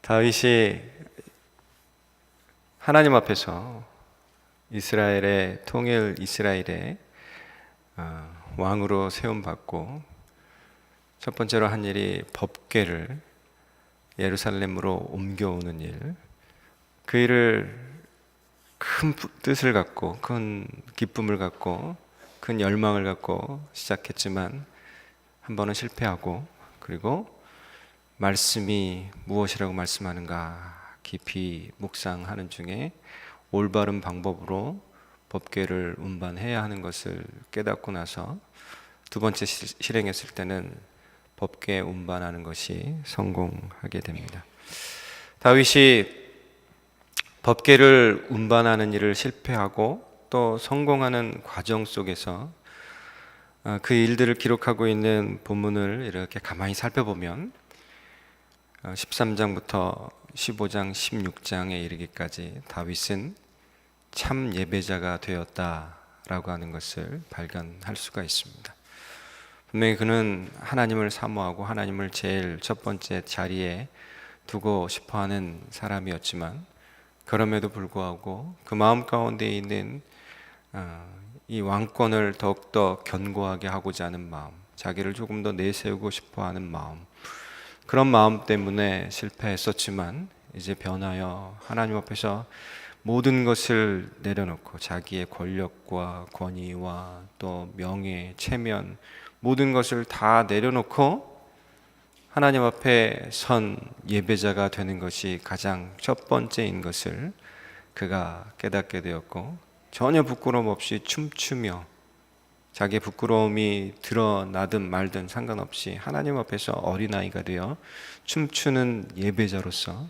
다윗이 하나님 앞에서 이스라엘의 통일 이스라엘의 왕으로 세움받고 첫 번째로 한 일이 법궤를 예루살렘으로 옮겨오는 일. 그 일을 큰 뜻을 갖고 큰 기쁨을 갖고 큰 열망을 갖고 시작했지만 한 번은 실패하고, 그리고 말씀이 무엇이라고 말씀하는가 깊이 묵상하는 중에 올바른 방법으로 법궤를 운반해야 하는 것을 깨닫고 나서 두 번째 실행했을 때는 법궤 운반하는 것이 성공하게 됩니다. 다윗이 법궤를 운반하는 일을 실패하고 또 성공하는 과정 속에서 그 일들을 기록하고 있는 본문을 이렇게 가만히 살펴보면 13장부터 15장, 16장에 이르기까지 다윗은 참 예배자가 되었다라고 하는 것을 발견할 수가 있습니다. 분명히 그는 하나님을 사모하고 하나님을 제일 첫 번째 자리에 두고 싶어하는 사람이었지만, 그럼에도 불구하고 그 마음 가운데 있는 이 왕권을 더욱더 견고하게 하고자 하는 마음, 자기를 조금 더 내세우고 싶어하는 마음, 그런 마음 때문에 실패했었지만 이제 변하여 하나님 앞에서 모든 것을 내려놓고 자기의 권력과 권위와 또 명예, 체면, 모든 것을 다 내려놓고 하나님 앞에 선 예배자가 되는 것이 가장 첫 번째인 것을 그가 깨닫게 되었고, 전혀 부끄러움 없이 춤추며 자기의 부끄러움이 드러나든 말든 상관없이 하나님 앞에서 어린아이가 되어 춤추는 예배자로서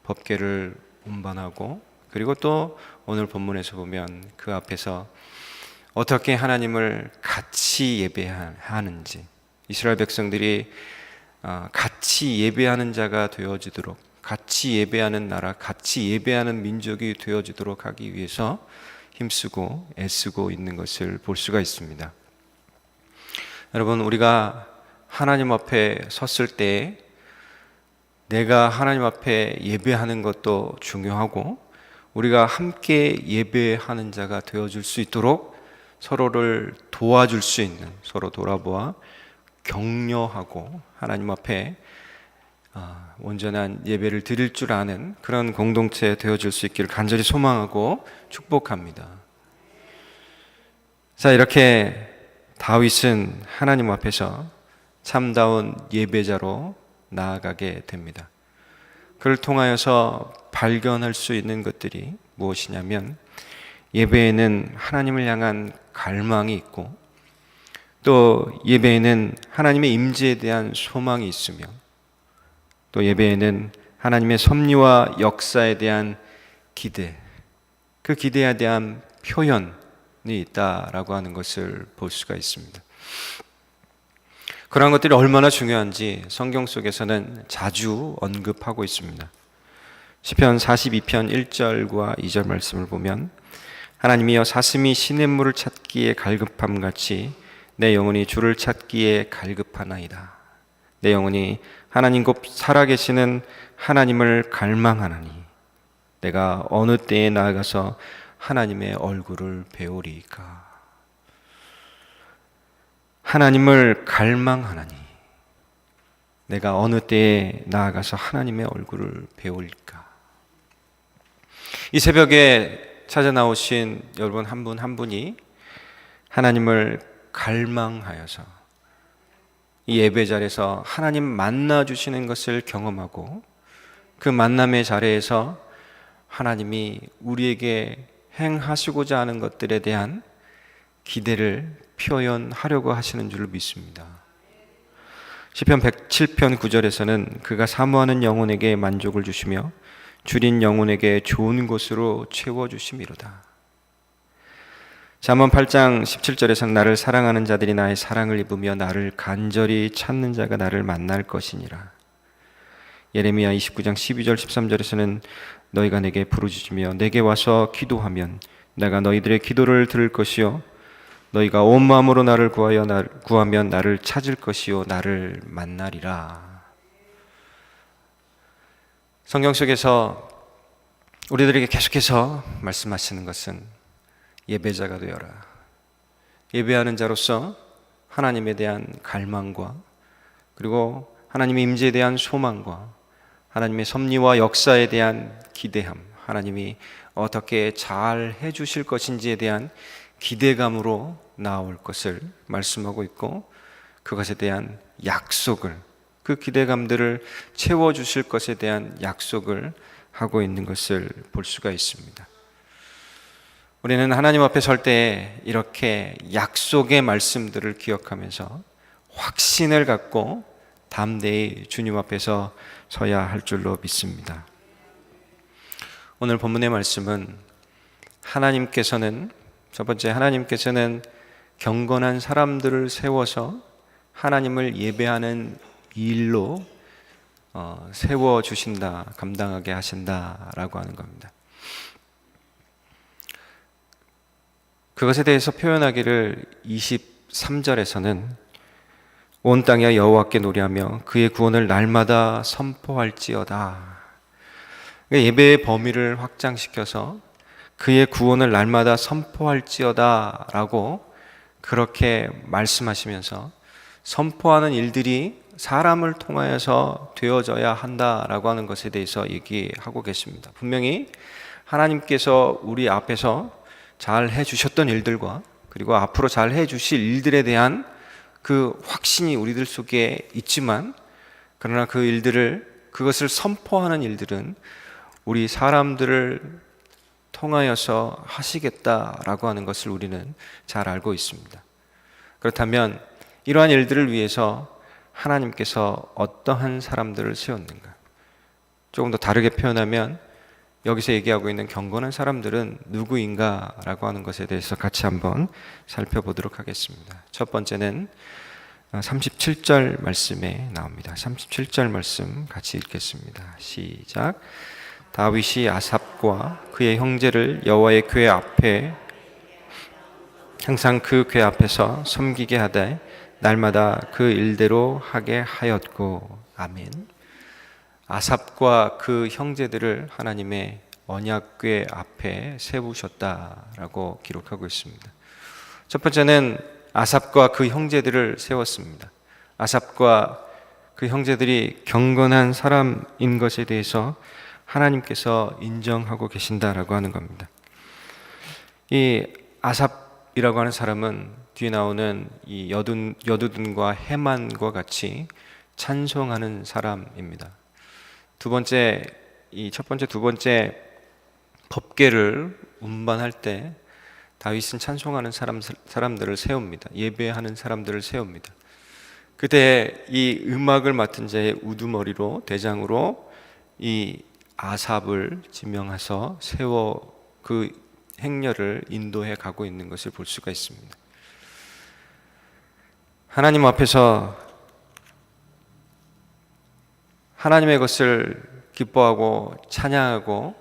법궤를 운반하고, 그리고 또 오늘 본문에서 보면 그 앞에서 어떻게 하나님을 같이 예배하는지, 이스라엘 백성들이 같이 예배하는 자가 되어지도록, 같이 예배하는 나라, 같이 예배하는 민족이 되어지도록 하기 위해서 힘쓰고 애쓰고 있는 것을 볼 수가 있습니다. 여러분, 우리가 하나님 앞에 섰을 때 내가 하나님 앞에 예배하는 것도 중요하고, 우리가 함께 예배하는 자가 되어줄 수 있도록 서로를 도와줄 수 있는, 서로 돌아보아 격려하고 하나님 앞에 온전한 예배를 드릴 줄 아는 그런 공동체 되어줄 수 있기를 간절히 소망하고 축복합니다. 자, 이렇게 다윗은 하나님 앞에서 참다운 예배자로 나아가게 됩니다. 그를 통하여서 발견할 수 있는 것들이 무엇이냐면, 예배에는 하나님을 향한 갈망이 있고, 또 예배에는 하나님의 임재에 대한 소망이 있으며, 또 예배에는 하나님의 섭리와 역사에 대한 기대, 그 기대에 대한 표현이 있다라고 하는 것을 볼 수가 있습니다. 그러한 것들이 얼마나 중요한지 성경 속에서는 자주 언급하고 있습니다. 시편 42편 1절과 2절 말씀을 보면, 하나님이여 사슴이 시냇물을 찾기에 갈급함같이 내 영혼이 주를 찾기에 갈급하나이다. 내 영혼이 하나님 곧 살아계시는 하나님을 갈망하나니 내가 어느 때에 나아가서 하나님의 얼굴을 배우리이까. 하나님을 갈망하나니 내가 어느 때에 나아가서 하나님의 얼굴을 배울까. 이 새벽에 찾아 나오신 여러분 한 분 한 분이 하나님을 갈망하여서 이 예배 자리에서 하나님 만나 주시는 것을 경험하고, 그 만남의 자리에서 하나님이 우리에게 행하시고자 하는 것들에 대한 기대를 표현하려고 하시는 줄 믿습니다. 시편 107편 9절에서는 그가 사모하는 영혼에게 만족을 주시며 줄인 영혼에게 좋은 곳으로 채워주심이로다. 잠언 8장 17절에서는 나를 사랑하는 자들이 나의 사랑을 입으며 나를 간절히 찾는 자가 나를 만날 것이니라. 예레미야 29장 12절 13절에서는 너희가 내게 부르짖으며 내게 와서 기도하면 내가 너희들의 기도를 들을 것이요 너희가 온 마음으로 나를 구하면 나를 찾을 것이요 나를 만나리라. 성경 속에서 우리들에게 계속해서 말씀하시는 것은 예배자가 되어라. 예배하는 자로서 하나님에 대한 갈망과 그리고 하나님의 임재에 대한 소망과 하나님의 섭리와 역사에 대한 기대함, 하나님이 어떻게 잘 해주실 것인지에 대한 기대감으로 나올 것을 말씀하고 있고, 그것에 대한 약속을, 그 기대감들을 채워주실 것에 대한 약속을 하고 있는 것을 볼 수가 있습니다. 우리는 하나님 앞에 설 때 이렇게 약속의 말씀들을 기억하면서 확신을 갖고 담대히 주님 앞에서 서야 할 줄로 믿습니다. 오늘 본문의 말씀은 첫 번째 하나님께서는 경건한 사람들을 세워서 하나님을 예배하는 일로 세워주신다, 감당하게 하신다라고 하는 겁니다. 그것에 대해서 표현하기를 23절에서는 온 땅이 여호와께 노래하며 그의 구원을 날마다 선포할지어다. 예배의 범위를 확장시켜서 그의 구원을 날마다 선포할지어다 라고 그렇게 말씀하시면서 선포하는 일들이 사람을 통하여서 되어져야 한다라고 하는 것에 대해서 얘기하고 계십니다. 분명히 하나님께서 우리 앞에서 잘 해주셨던 일들과 그리고 앞으로 잘 해주실 일들에 대한 그 확신이 우리들 속에 있지만, 그러나 그것을 선포하는 일들은 우리 사람들을 통하여서 하시겠다라고 하는 것을 우리는 잘 알고 있습니다. 그렇다면 이러한 일들을 위해서 하나님께서 어떠한 사람들을 세웠는가? 조금 더 다르게 표현하면 여기서 얘기하고 있는 경건한 사람들은 누구인가? 라고 하는 것에 대해서 같이 한번 살펴보도록 하겠습니다. 첫 번째는 37절 말씀에 나옵니다. 37절 말씀 같이 읽겠습니다. 시작. 다윗이 아삽과 그의 형제를 여호와의 궤 앞에 항상 그 궤 앞에서 섬기게 하되 날마다 그 일대로 하게 하였고. 아멘. 아삽과 그 형제들을 하나님의 언약궤 앞에 세우셨다라고 기록하고 있습니다. 첫 번째는 아삽과 그 형제들을 세웠습니다. 아삽과 그 형제들이 경건한 사람인 것에 대해서 하나님께서 인정하고 계신다라고 하는 겁니다. 이 아삽이라고 하는 사람은 뒤에 나오는 이 여두둔과 헤만과 같이 찬송하는 사람입니다. 첫 번째, 두 번째 법궤를 운반할 때 다윗은 찬송하는 사람들을 세웁니다. 예배하는 사람들을 세웁니다. 그때 이 음악을 맡은 자의 우두머리로 대장으로 이 아삽을 지명해서 세워 그 행렬을 인도해 가고 있는 것을 볼 수가 있습니다. 하나님 앞에서 하나님의 것을 기뻐하고 찬양하고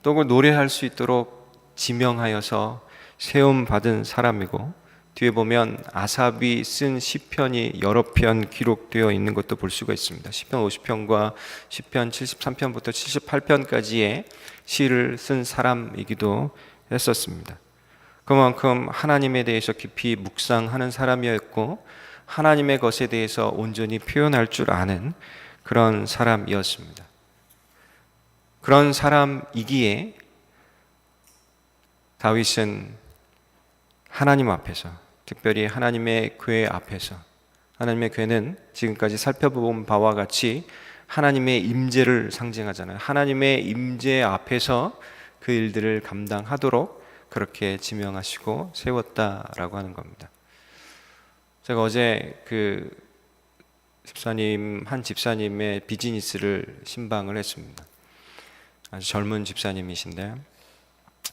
또 그걸 노래할 수 있도록 지명하여서 세움 받은 사람이고, 뒤에 보면 아삽이 쓴 시편이 여러 편 기록되어 있는 것도 볼 수가 있습니다. 시편 50편과 시편 73편부터 78편까지의 시를 쓴 사람이기도 했었습니다. 그만큼 하나님에 대해서 깊이 묵상하는 사람이었고 하나님의 것에 대해서 온전히 표현할 줄 아는 그런 사람이었습니다. 그런 사람이기에 다윗은 하나님 앞에서, 특별히 하나님의 궤 앞에서, 하나님의 궤는 지금까지 살펴본 바와 같이 하나님의 임재를 상징하잖아요. 하나님의 임재 앞에서 그 일들을 감당하도록 그렇게 지명하시고 세웠다라고 하는 겁니다. 제가 어제 한 집사님의 비즈니스를 신방을 했습니다. 아주 젊은 집사님이신데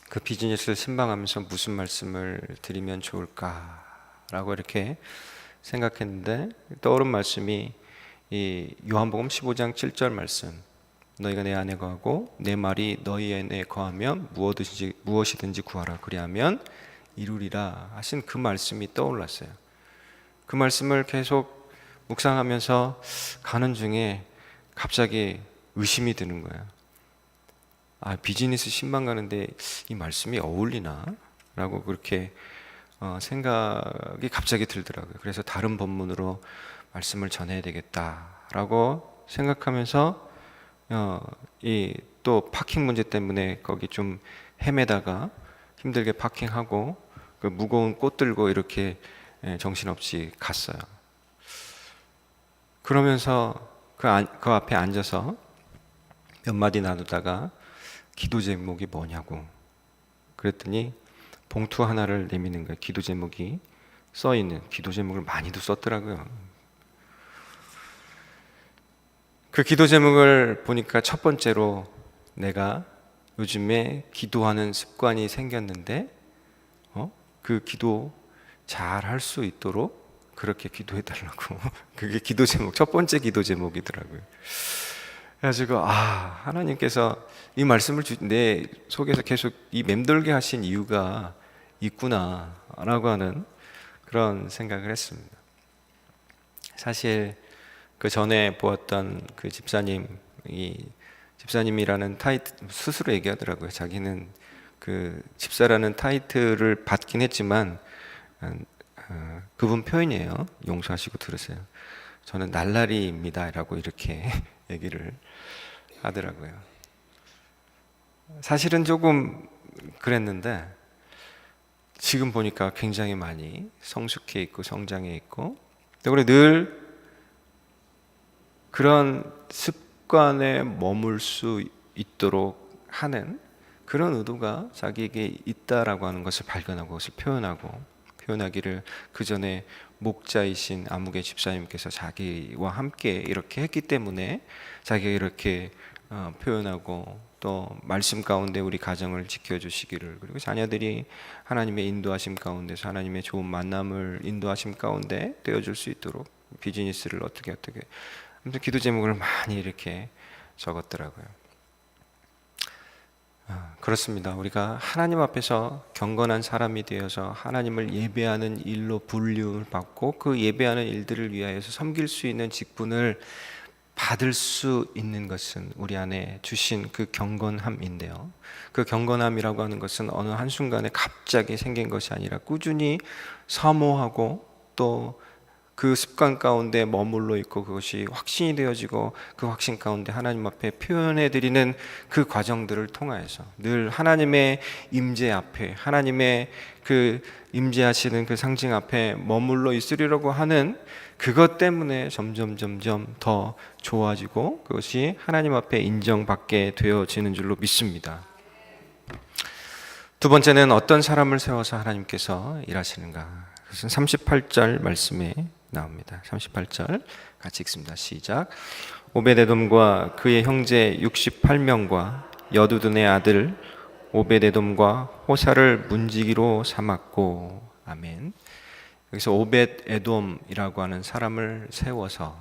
그 비즈니스를 신방하면서 무슨 말씀을 드리면 좋을까라고 이렇게 생각했는데 떠오른 말씀이 이 요한복음 15장 7절 말씀, 너희가 내 안에 거하고 내 말이 너희 안에 거하면 무엇이든지 구하라 그리하면 이루리라 하신 그 말씀이 떠올랐어요. 그 말씀을 계속 묵상하면서 가는 중에 갑자기 의심이 드는 거예요. 비즈니스 10만 가는데 이 말씀이 어울리나? 라고 그렇게 생각이 갑자기 들더라고요. 그래서 다른 본문으로 말씀을 전해야 되겠다라고 생각하면서 이 또 파킹 문제 때문에 거기 좀 헤매다가 힘들게 파킹하고 그 무거운 꽃 들고 이렇게 정신없이 갔어요. 그러면서 그 앞에 앉아서 몇 마디 나누다가 기도 제목이 뭐냐고 그랬더니 봉투 하나를 내미는 거예요. 기도 제목이 써 있는, 기도 제목을 많이도 썼더라고요. 그 기도 제목을 보니까 첫 번째로 내가 요즘에 기도하는 습관이 생겼는데 그 기도 잘 할 수 있도록 그렇게 기도해 달라고. 그게 기도 제목, 첫 번째 기도 제목이더라고요. 그래가지고 하나님께서 이 말씀을 내 속에서 계속 이 맴돌게 하신 이유가 있구나라고 하는 그런 생각을 했습니다. 사실 그 전에 보았던 그 집사님이라는 타이틀 스스로 얘기하더라고요. 자기는 그 집사라는 타이틀을 받긴 했지만 그분 표현이에요. 용서하시고 들으세요. 저는 날라리입니다라고 이렇게 얘기를 하더라고요. 사실은 조금 그랬는데 지금 보니까 굉장히 많이 성숙해 있고 성장해 있고, 그리고 늘 그런 습관에 머물 수 있도록 하는 그런 의도가 자기에게 있다라고 하는 것을 발견하고 그것을 표현하기를 그 전에 목자이신 아무개 집사님께서 자기와 함께 이렇게 했기 때문에 자기가 이렇게 표현하고 또 말씀 가운데 우리 가정을 지켜주시기를, 그리고 자녀들이 하나님의 인도하심 가운데서 하나님의 좋은 만남을 인도하심 가운데 되어줄 수 있도록 비즈니스를 어떻게 아무튼 기도 제목을 많이 이렇게 적었더라고요. 그렇습니다. 우리가 하나님 앞에서 경건한 사람이 되어서 하나님을 예배하는 일로 불륜을 받고 그 예배하는 일들을 위하여서 섬길 수 있는 직분을 받을 수 있는 것은 우리 안에 주신 그 경건함인데요. 그 경건함이라고 하는 것은 어느 한순간에 갑자기 생긴 것이 아니라 꾸준히 사모하고 또 그 습관 가운데 머물러 있고 그것이 확신이 되어지고 그 확신 가운데 하나님 앞에 표현해 드리는 그 과정들을 통하여서 늘 하나님의 임재 앞에, 하나님의 그 임재하시는 그 상징 앞에 머물러 있으리라고 하는 그것 때문에 점점 더 좋아지고 그것이 하나님 앞에 인정받게 되어지는 줄로 믿습니다. 두 번째는 어떤 사람을 세워서 하나님께서 일하시는가? 그것은 38절 말씀에 나옵니다. 38절 같이 읽습니다. 시작. 오베데돔과 그의 형제 68명과 여두둔의 아들 오베데돔과 호사를 문지기로 삼았고. 아멘. 여기서 오벳에돔이라고 하는 사람을 세워서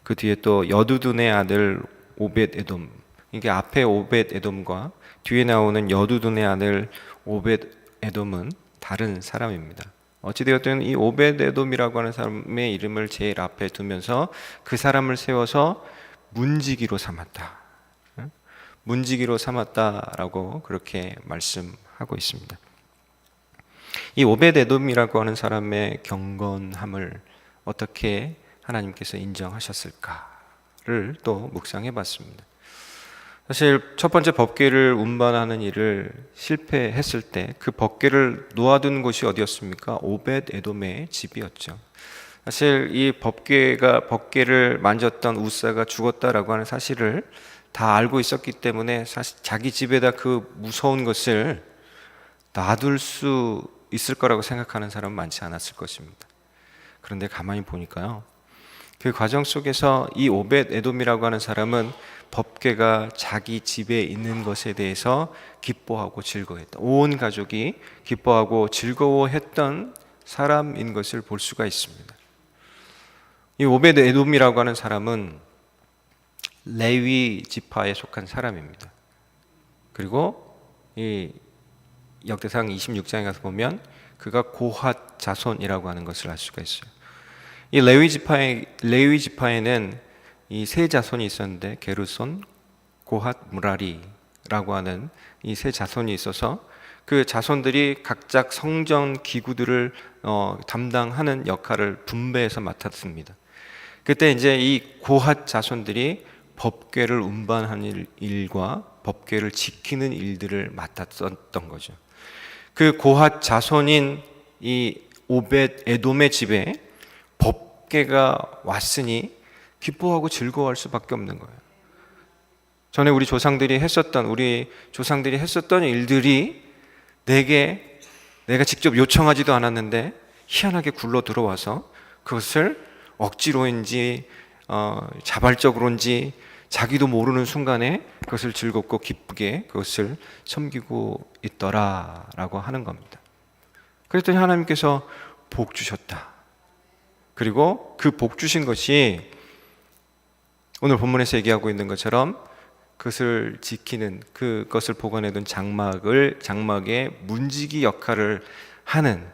그 뒤에 또 여두둔의 아들 오벳에돔, 이게 앞에 오벳에돔과 뒤에 나오는 여두둔의 아들 오벳에돔은 다른 사람입니다. 어찌되었든 이 오벳에돔이라고 하는 사람의 이름을 제일 앞에 두면서 그 사람을 세워서 문지기로 삼았다. 문지기로 삼았다라고 그렇게 말씀하고 있습니다. 이 오벳에돔이라고 하는 사람의 경건함을 어떻게 하나님께서 인정하셨을까를 또 묵상해 봤습니다. 사실 첫 번째 법궤를 운반하는 일을 실패했을 때 그 법궤를 놓아둔 곳이 어디였습니까? 오벳에돔의 집이었죠. 사실 이 법궤를 만졌던 우사가 죽었다라고 하는 사실을 다 알고 있었기 때문에 사실 자기 집에다 그 무서운 것을 놔둘 수 있을 거라고 생각하는 사람은 많지 않았을 것입니다. 그런데 가만히 보니까요, 그 과정 속에서 이 오벳에돔이라고 하는 사람은 법궤가 자기 집에 있는 것에 대해서 기뻐하고 즐거워했다. 온 가족이 기뻐하고 즐거워했던 사람인 것을 볼 수가 있습니다. 이 오벳에돔이라고 하는 사람은 레위 지파에 속한 사람입니다. 그리고 이 역대상 26장에 가서 보면 그가 고핫 자손이라고 하는 것을 알 수가 있어요. 이 레위 지파에는 이 세 자손이 있었는데 게르손, 고핫, 무라리라고 라고 하는 이 세 자손이 있어서 그 자손들이 각자 성전 기구들을 담당하는 역할을 분배해서 맡았습니다. 그때 이제 이 고핫 자손들이 법궤를 운반하는 일과 법궤를 지키는 일들을 맡았었던 거죠. 그 고핫 자손인 이 오벳 에돔의 집에 법궤가 왔으니 기뻐하고 즐거워할 수밖에 없는 거예요. 전에 우리 조상들이 했었던 일들이 내가 직접 요청하지도 않았는데 희한하게 굴러 들어와서 그것을 억지로인지 자발적으로인지 자기도 모르는 순간에 그것을 즐겁고 기쁘게 그것을 섬기고 있더라라고 하는 겁니다. 그랬더니 하나님께서 복 주셨다. 그리고 그 복 주신 것이 오늘 본문에서 얘기하고 있는 것처럼 그것을 지키는, 그것을 보관해둔 장막의 문지기 역할을 하는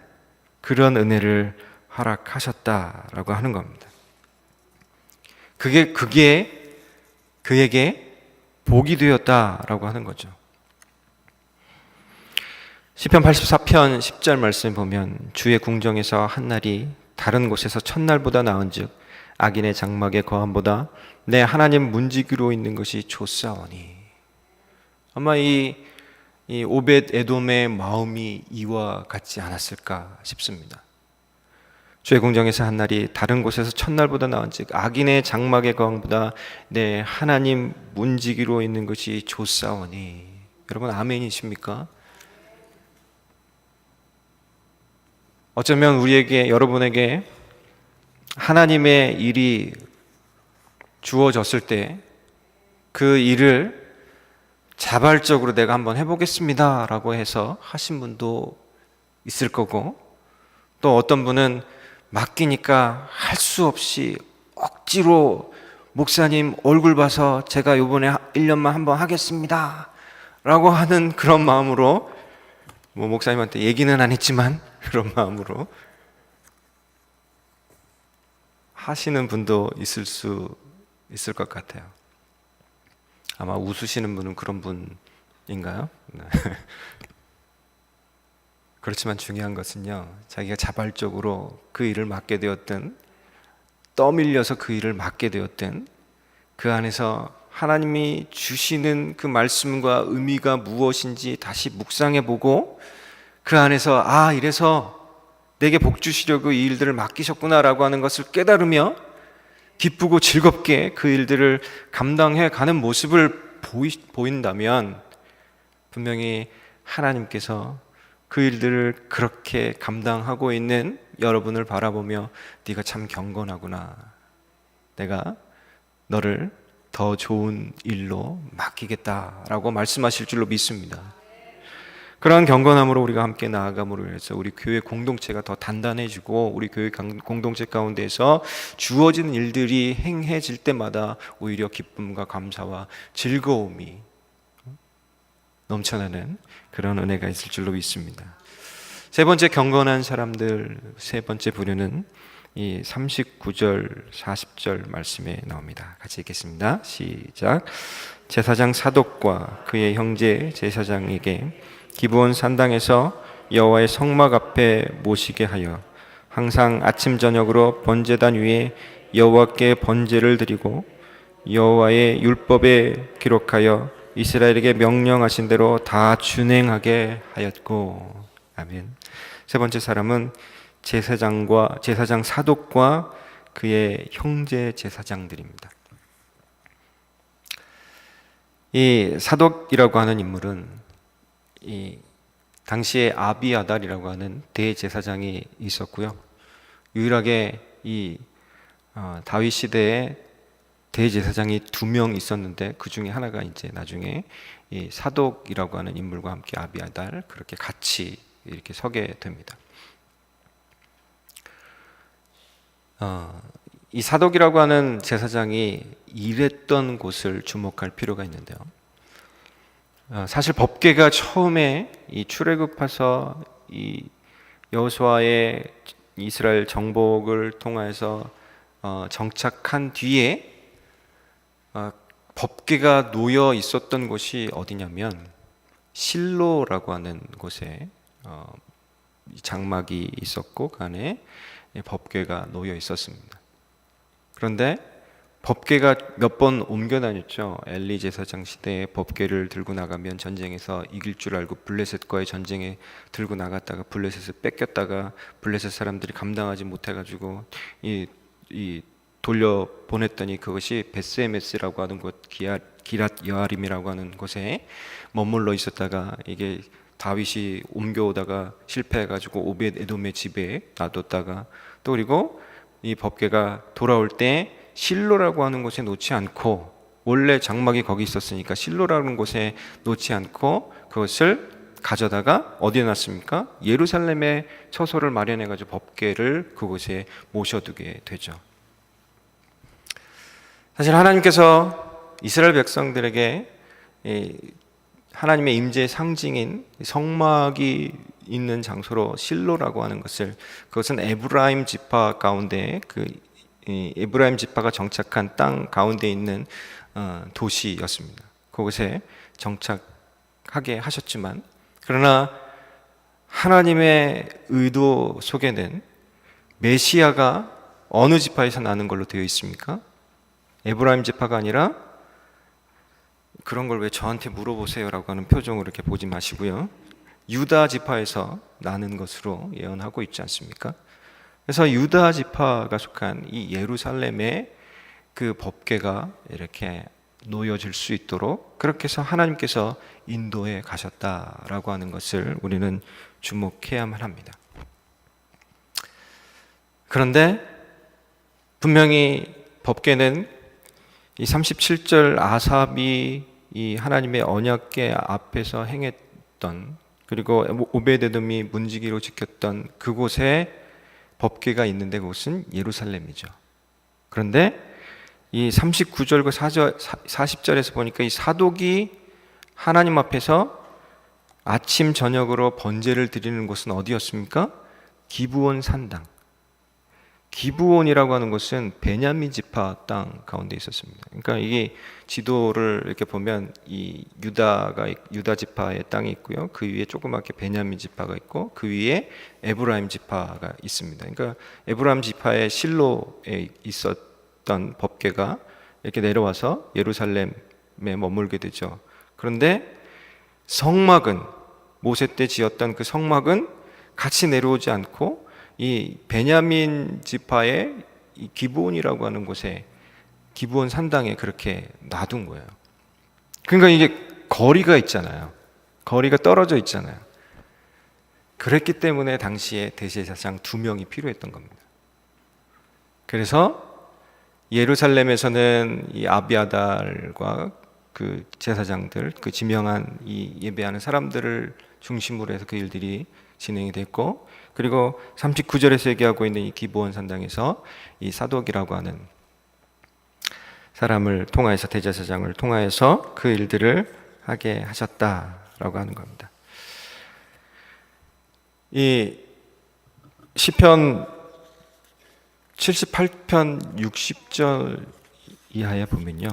그런 은혜를 허락하셨다라고 하는 겁니다. 그게 그에게 복이 되었다라고 하는 거죠. 시편 84편 10절 말씀 보면 주의 궁정에서 한 날이 다른 곳에서 첫날보다 나은즉 악인의 장막의 거함보다 내 하나님 문지기로 있는 것이 좋사오니. 아마 이 오벳 에돔의 마음이 이와 같지 않았을까 싶습니다. 주의 궁정에서 한 날이 다른 곳에서 첫날보다 나은즉 악인의 장막의 거함보다 내 하나님 문지기로 있는 것이 좋사오니. 여러분 아멘이십니까? 어쩌면 여러분에게 하나님의 일이 주어졌을 때 그 일을 자발적으로 내가 한번 해보겠습니다 라고 해서 하신 분도 있을 거고, 또 어떤 분은 맡기니까 할 수 없이 억지로 목사님 얼굴 봐서 제가 이번에 1년만 한번 하겠습니다 라고 하는 그런 마음으로, 목사님한테 얘기는 안 했지만 그런 마음으로 하시는 분도 있을 것 같아요. 아마 웃으시는 분은 그런 분인가요? 네. 그렇지만 중요한 것은요, 자기가 자발적으로 그 일을 맡게 되었든 떠밀려서 그 일을 맡게 되었든 그 안에서 하나님이 주시는 그 말씀과 의미가 무엇인지 다시 묵상해보고 그 안에서 이래서 내게 복 주시려고 이 일들을 맡기셨구나라고 하는 것을 깨달으며 기쁘고 즐겁게 그 일들을 감당해 가는 모습을 보인다면 분명히 하나님께서 그 일들을 그렇게 감당하고 있는 여러분을 바라보며 네가 참 경건하구나, 내가 너를 더 좋은 일로 맡기겠다라고 말씀하실 줄로 믿습니다. 그러한 경건함으로 우리가 함께 나아감으로 해서 우리 교회 공동체가 더 단단해지고 우리 교회 공동체 가운데서 주어지는 일들이 행해질 때마다 오히려 기쁨과 감사와 즐거움이 넘쳐나는 그런 은혜가 있을 줄로 믿습니다. 세 번째 경건한 사람들, 세 번째 부류는 이 39절 40절 말씀에 나옵니다. 같이 읽겠습니다. 시작. 제사장 사독과 그의 형제 제사장에게 기브온 산당에서 여호와의 성막 앞에 모시게 하여 항상 아침 저녁으로 번제단 위에 여호와께 번제를 드리고 여호와의 율법에 기록하여 이스라엘에게 명령하신 대로 다 준행하게 하였고. 아멘. 세 번째 사람은 제사장 사독과 그의 형제 제사장들입니다. 이 사독이라고 하는 인물은 이 당시에 아비아달이라고 하는 대제사장이 있었고요. 유일하게 이 다윗 시대에 대제사장이 2명 있었는데 그 중에 하나가 이제 나중에 이 사독이라고 하는 인물과 함께 아비아달 그렇게 같이 이렇게 서게 됩니다. 이 사독이라고 하는 제사장이 일했던 곳을 주목할 필요가 있는데요. 사실 법궤가 처음에 이 출애굽해서 이 여호수아의 이스라엘 정복을 통해서 정착한 뒤에 법궤가 놓여 있었던 곳이 어디냐면 실로라고 하는 곳에 장막이 있었고 그 안에 법궤가 놓여 있었습니다. 그런데 법궤가 몇 번 옮겨 다녔죠. 엘리 제사장 시대에 법궤를 들고 나가면 전쟁에서 이길 줄 알고 블레셋과의 전쟁에 들고 나갔다가 블레셋을 뺏겼다가 블레셋 사람들이 감당하지 못해가지고 이 돌려 보냈더니 그것이 베스에메스라고 하는 곳, 기랏 여아림이라고 하는 곳에 머물러 있었다가 이게 다윗이 옮겨오다가 실패해가지고 오벳 에돔의 집에 놔뒀다가 또 그리고 이 법궤가 돌아올 때 실로라고 하는 곳에 놓지 않고, 원래 장막이 거기 있었으니까 실로라는 곳에 놓지 않고 그것을 가져다가 어디에 놨습니까? 예루살렘에 처소를 마련해가지고 법궤를 그곳에 모셔두게 되죠. 사실 하나님께서 이스라엘 백성들에게 하나님의 임재의 상징인 성막이 있는 장소로 실로라고 하는 것을, 그것은 에브라임 지파 가운데 에브라임 지파가 정착한 땅 가운데 있는 도시였습니다. 그곳에 정착하게 하셨지만, 그러나 하나님의 의도 속에는 메시아가 어느 지파에서 나는 걸로 되어 있습니까? 에브라임 지파가 아니라, 그런 걸 왜 저한테 물어보세요라고 하는 표정으로 이렇게 보지 마시고요, 유다 지파에서 나는 것으로 예언하고 있지 않습니까? 그래서 유다 지파가 속한 이 예루살렘에 그 법궤가 이렇게 놓여질 수 있도록 그렇게 해서 하나님께서 인도해 가셨다라고 하는 것을 우리는 주목해야만 합니다. 그런데 분명히 법궤는 이 37절 아삽이 이 하나님의 언약궤 앞에서 행했던, 그리고 오베데돔이 문지기로 지켰던 그곳에 법궤가 있는데 그곳은 예루살렘이죠. 그런데 이 39절과 40절에서 보니까 이 사독이 하나님 앞에서 아침 저녁으로 번제를 드리는 곳은 어디였습니까? 기브온 산당. 기브온이라고 하는 곳은 베냐민 지파 땅 가운데 있었습니다. 그러니까 이게 지도를 이렇게 보면 이 유다 지파의 땅이 있고요, 그 위에 조그맣게 베냐민 지파가 있고 그 위에 에브라임 지파가 있습니다. 그러니까 에브라임 지파의 실로에 있었던 법궤가 이렇게 내려와서 예루살렘에 머물게 되죠. 그런데 성막은, 모세 때 지었던 그 성막은 같이 내려오지 않고 이 베냐민 지파의 이 기브온이라고 하는 곳에, 기브온 산당에 그렇게 놔둔 거예요. 그러니까 이게 거리가 있잖아요. 거리가 떨어져 있잖아요. 그랬기 때문에 당시에 대제사장 2명이 필요했던 겁니다. 그래서 예루살렘에서는 이 아비아달과 그 제사장들, 그 지명한 이 예배하는 사람들을 중심으로 해서 그 일들이 진행이 됐고, 그리고 39절에서 얘기하고 있는 이 기브온 산당에서 이 사독이라고 하는 사람을 통하여서, 대제사장을 통하여서 그 일들을 하게 하셨다라고 하는 겁니다. 이 시편 78편 60절 이하에 보면요,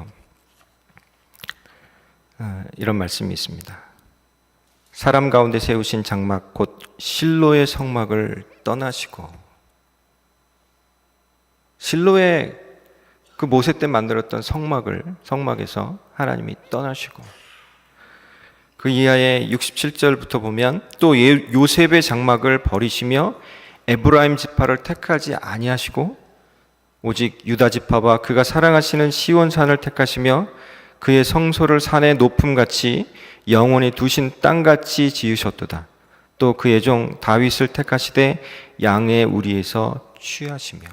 이런 말씀이 있습니다. 사람 가운데 세우신 장막 곧 실로의 성막을 떠나시고, 실로의 그 모세 때 만들었던 성막에서 하나님이 떠나시고, 그 이하의 67절부터 보면 또 요셉의 장막을 버리시며 에브라임 지파를 택하지 아니하시고 오직 유다 지파와 그가 사랑하시는 시온산을 택하시며 그의 성소를 산의 높음같이 영원히 두신 땅같이 지으셨도다. 또 그의 종 다윗을 택하시되 양의 우리에서 취하시며,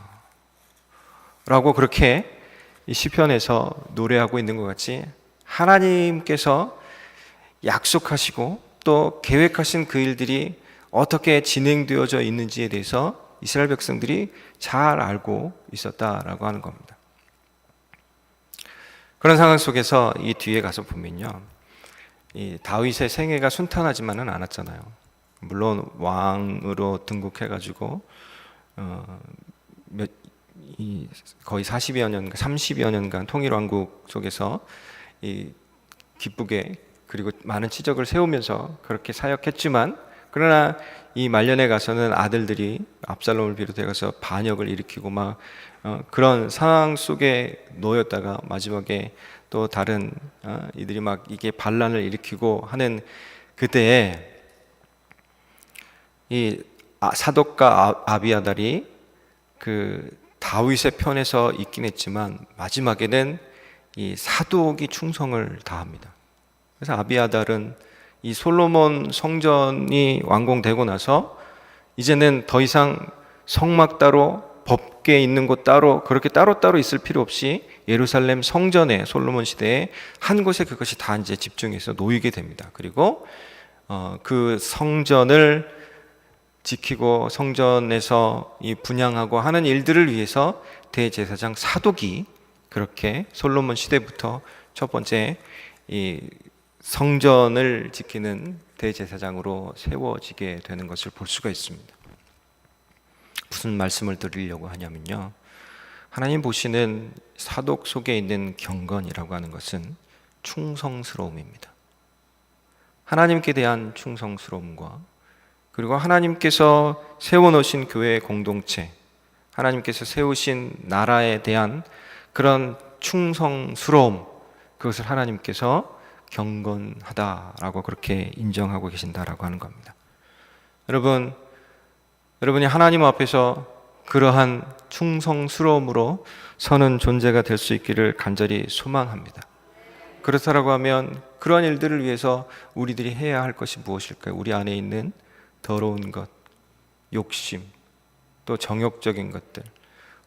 라고 그렇게 이 시편에서 노래하고 있는 것 같이 하나님께서 약속하시고 또 계획하신 그 일들이 어떻게 진행되어져 있는지에 대해서 이스라엘 백성들이 잘 알고 있었다라고 하는 겁니다. 그런 상황 속에서 이 뒤에 가서 보면요, 이 다윗의 생애가 순탄하지만은 않았잖아요. 물론 왕으로 등극해가지고 거의 40여 년간, 30여 년간 통일왕국 속에서 이 기쁘게 그리고 많은 치적을 세우면서 그렇게 사역했지만, 그러나 이 말년에 가서는 아들들이 압살롬을 비롯해서 반역을 일으키고 막 그런 상황 속에 놓였다가 마지막에 또 다른 이들이 막 이게 반란을 일으키고 하는 그때에 이 사독과 아비아달이 그 다윗의 편에서 있긴 했지만 마지막에는 이 사독이 충성을 다합니다. 그래서 아비아달은 이 솔로몬 성전이 완공되고 나서 이제는 더 이상 성막 따로 법궤 있는 곳 따로 그렇게 따로따로 있을 필요 없이 예루살렘 성전에 솔로몬 시대에 한 곳에 그것이 다 이제 집중해서 놓이게 됩니다. 그리고 그 성전을 지키고 성전에서 이 분향하고 하는 일들을 위해서 대제사장 사독이 그렇게 솔로몬 시대부터 첫 번째 이 성전을 지키는 대제사장으로 세워지게 되는 것을 볼 수가 있습니다. 무슨 말씀을 드리려고 하냐면요, 하나님 보시는 사독 속에 있는 경건이라고 하는 것은 충성스러움입니다. 하나님께 대한 충성스러움과 그리고 하나님께서 세워놓으신 교회의 공동체, 하나님께서 세우신 나라에 대한 그런 충성스러움, 그것을 하나님께서 경건하다라고 그렇게 인정하고 계신다라고 하는 겁니다. 여러분이 하나님 앞에서 그러한 충성스러움으로 서는 존재가 될 수 있기를 간절히 소망합니다. 그렇다라고 하면 그러한 일들을 위해서 우리들이 해야 할 것이 무엇일까요? 우리 안에 있는 더러운 것, 욕심, 또 정욕적인 것들,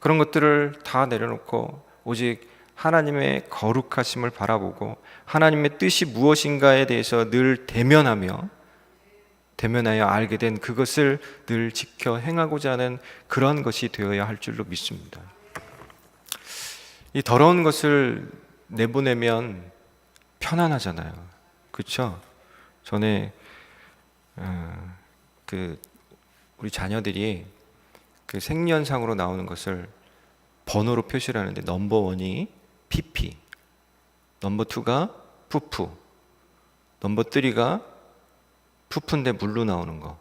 그런 것들을 다 내려놓고 오직 하나님의 거룩하심을 바라보고 하나님의 뜻이 무엇인가에 대해서 늘 대면하여 알게 된 그것을 늘 지켜 행하고자 하는 그런 것이 되어야 할 줄로 믿습니다. 이 더러운 것을 내보내면 편안하잖아요. 그렇죠? 전에 우리 자녀들이 그 생년상으로 나오는 것을 번호로 표시를 하는데 넘버 1이 PP, 넘버 2가 푸푸, 넘버 3가 푸푸인데 물로 나오는 거.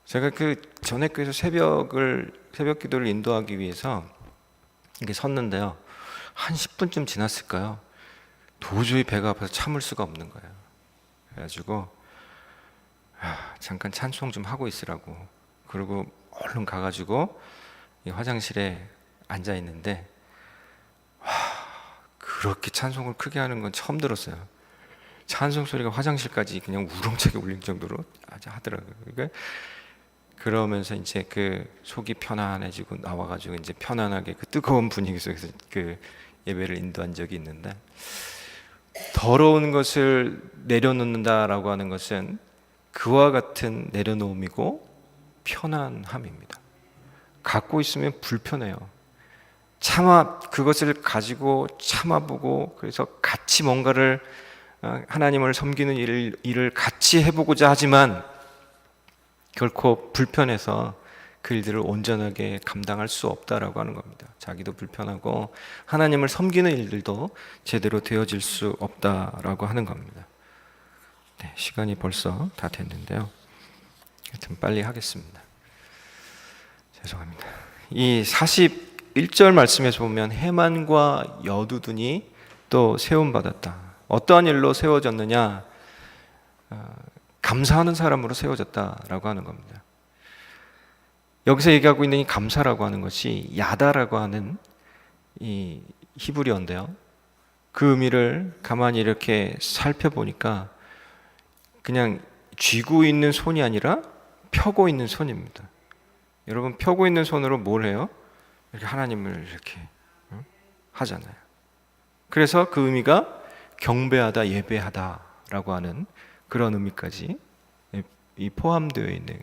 제가 그 전에 교회에서 새벽 기도를 인도하기 위해서 이렇게 섰는데요, 한 10분쯤 지났을까요? 도저히 배가 아파서 참을 수가 없는 거예요. 그래가지고 잠깐 찬송 좀 하고 있으라고, 그리고 얼른 가가지고 이 화장실에 앉아 있는데, 그렇게 찬송을 크게 하는 건 처음 들었어요. 찬송 소리가 화장실까지 그냥 우렁차게 울릴 정도로 하더라고요. 그러면서 이제 그 속이 편안해지고 나와가지고 이제 편안하게 그 뜨거운 분위기 속에서 그 예배를 인도한 적이 있는데, 더러운 것을 내려놓는다라고 하는 것은 그와 같은 내려놓음이고 편안함입니다. 갖고 있으면 불편해요. 그것을 가지고 참아보고, 그래서 같이 뭔가를 하나님을 섬기는 일을 같이 해보고자 하지만 결코 불편해서 그 일들을 온전하게 감당할 수 없다라고 하는 겁니다. 자기도 불편하고 하나님을 섬기는 일들도 제대로 되어질 수 없다라고 하는 겁니다. 네, 시간이 벌써 다 됐는데요, 하여튼 빨리 하겠습니다. 죄송합니다. 이 41절 말씀에서 보면 해만과 여두둔이 또 세움받았다. 어떠한 일로 세워졌느냐? 감사하는 사람으로 세워졌다라고 하는 겁니다. 여기서 얘기하고 있는 이 감사라고 하는 것이 야다라고 하는 이 히브리어인데요, 그 의미를 가만히 이렇게 살펴보니까 그냥 쥐고 있는 손이 아니라 펴고 있는 손입니다. 여러분, 펴고 있는 손으로 뭘 해요? 이렇게 하나님을 이렇게 하잖아요. 그래서 그 의미가 경배하다, 예배하다라고 하는 그런 의미까지 이 포함되어 있는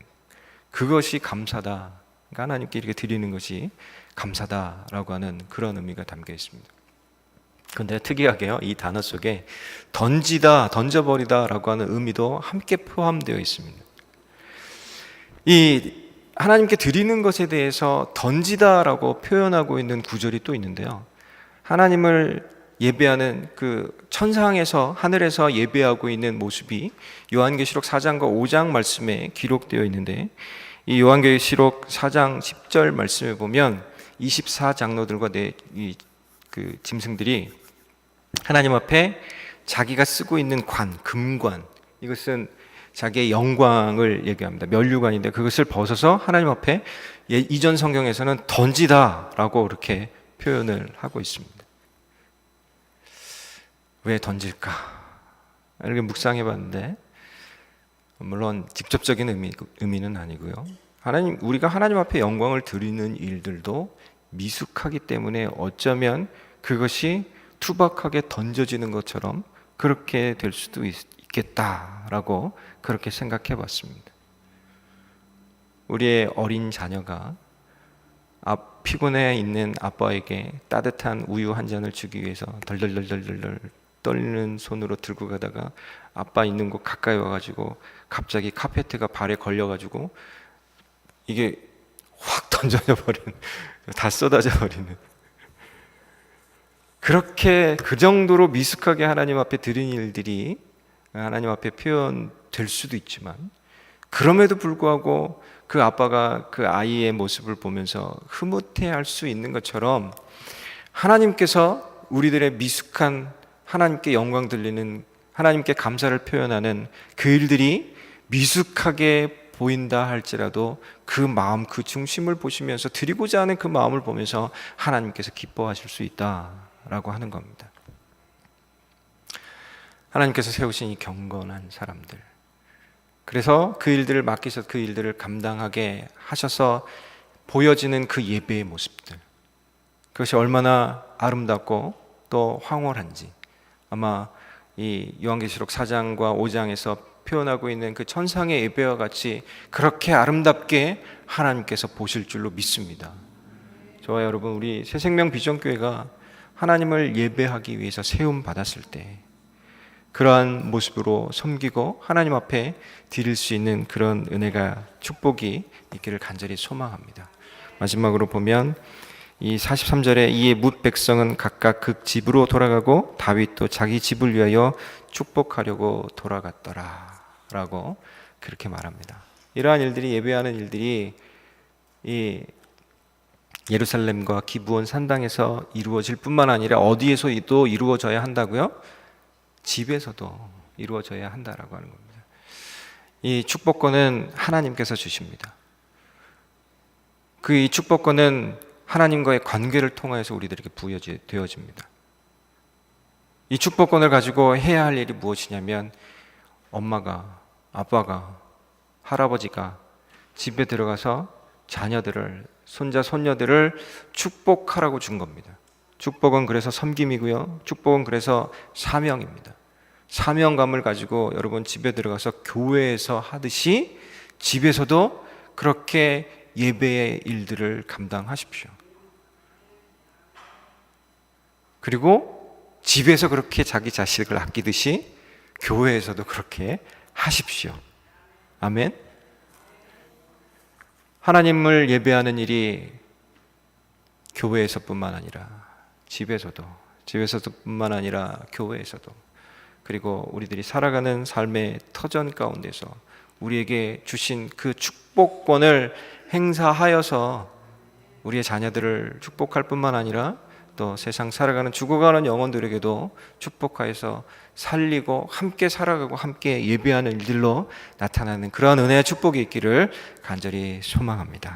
그것이 감사다. 그러니까 하나님께 이렇게 드리는 것이 감사다라고 하는 그런 의미가 담겨 있습니다. 그런데 특이하게요, 이 단어 속에 던지다, 던져버리다라고 하는 의미도 함께 포함되어 있습니다. 이 하나님께 드리는 것에 대해서 던지다라고 표현하고 있는 구절이 또 있는데요, 하나님을 예배하는 그 천상에서 하늘에서 예배하고 있는 모습이 요한계시록 4장과 5장 말씀에 기록되어 있는데, 이 요한계시록 4장 10절 말씀에 보면 24장로들과 그 짐승들이 하나님 앞에 자기가 쓰고 있는 관, 금관, 이것은 자기의 영광을 얘기합니다. 면류관인데 그것을 벗어서 하나님 앞에 이전 성경에서는 던지다라고 그렇게 표현을 하고 있습니다. 왜 던질까? 이렇게 묵상해 봤는데, 물론 직접적인 의미는 아니고요. 우리가 하나님 앞에 영광을 드리는 일들도 미숙하기 때문에 어쩌면 그것이 투박하게 던져지는 것처럼 그렇게 될 수도 있겠다라고 그렇게 생각해 봤습니다. 우리의 어린 자녀가 피곤해 있는 아빠에게 따뜻한 우유 한 잔을 주기 위해서 덜덜덜덜덜 떨리는 손으로 들고 가다가 아빠 있는 곳 가까이 와가지고 갑자기 카페트가 발에 걸려가지고 이게 확 던져져 버리는, 다 쏟아져 버리는, 그렇게 그 정도로 미숙하게 하나님 앞에 드린 일들이 하나님 앞에 표현될 수도 있지만, 그럼에도 불구하고 그 아빠가 그 아이의 모습을 보면서 흐뭇해할 수 있는 것처럼 하나님께서 우리들의 미숙한, 하나님께 영광 들리는, 하나님께 감사를 표현하는 그 일들이 미숙하게 보인다 할지라도 그 마음, 그 중심을 보시면서 드리고자 하는 그 마음을 보면서 하나님께서 기뻐하실 수 있다라고 하는 겁니다. 하나님께서 세우신 이 경건한 사람들, 그래서 그 일들을 맡기셔서 그 일들을 감당하게 하셔서 보여지는 그 예배의 모습들, 그것이 얼마나 아름답고 또 황홀한지, 아마 이 요한계시록 4장과 5장에서 표현하고 있는 그 천상의 예배와 같이 그렇게 아름답게 하나님께서 보실 줄로 믿습니다. 저와 여러분, 우리 새생명 비전교회가 하나님을 예배하기 위해서 세움 받았을 때 그러한 모습으로 섬기고 하나님 앞에 드릴 수 있는 그런 은혜가, 축복이 있기를 간절히 소망합니다. 마지막으로 보면 이 43절에 이에 뭇 백성은 각각 그 집으로 돌아가고 다윗도 자기 집을 위하여 축복하려고 돌아갔더라 라고 그렇게 말합니다. 이러한 일들이, 예배하는 일들이 이 예루살렘과 기브온 산당에서 이루어질 뿐만 아니라 어디에서도 이루어져야 한다고요? 집에서도 이루어져야 한다라고 하는 겁니다. 이 축복권은 하나님께서 주십니다. 그 이 축복권은 하나님과의 관계를 통해서 우리들에게 부여되어집니다. 이 축복권을 가지고 해야 할 일이 무엇이냐면, 엄마가, 아빠가, 할아버지가 집에 들어가서 자녀들을, 손자, 손녀들을 축복하라고 준 겁니다. 축복은 그래서 섬김이고요. 축복은 그래서 사명입니다. 사명감을 가지고 여러분 집에 들어가서 교회에서 하듯이 집에서도 그렇게 예배의 일들을 감당하십시오. 그리고 집에서 그렇게 자기 자식을 아끼듯이 교회에서도 그렇게 하십시오. 아멘. 하나님을 예배하는 일이 교회에서뿐만 아니라 집에서뿐만 아니라 교회에서도, 그리고 우리들이 살아가는 삶의 터전 가운데서 우리에게 주신 그 축복권을 행사하여서 우리의 자녀들을 축복할 뿐만 아니라 또 세상 살아가는, 죽어가는 영혼들에게도 축복하여서 살리고 함께 살아가고 함께 예배하는 일들로 나타나는 그러한 은혜의 축복이 있기를 간절히 소망합니다.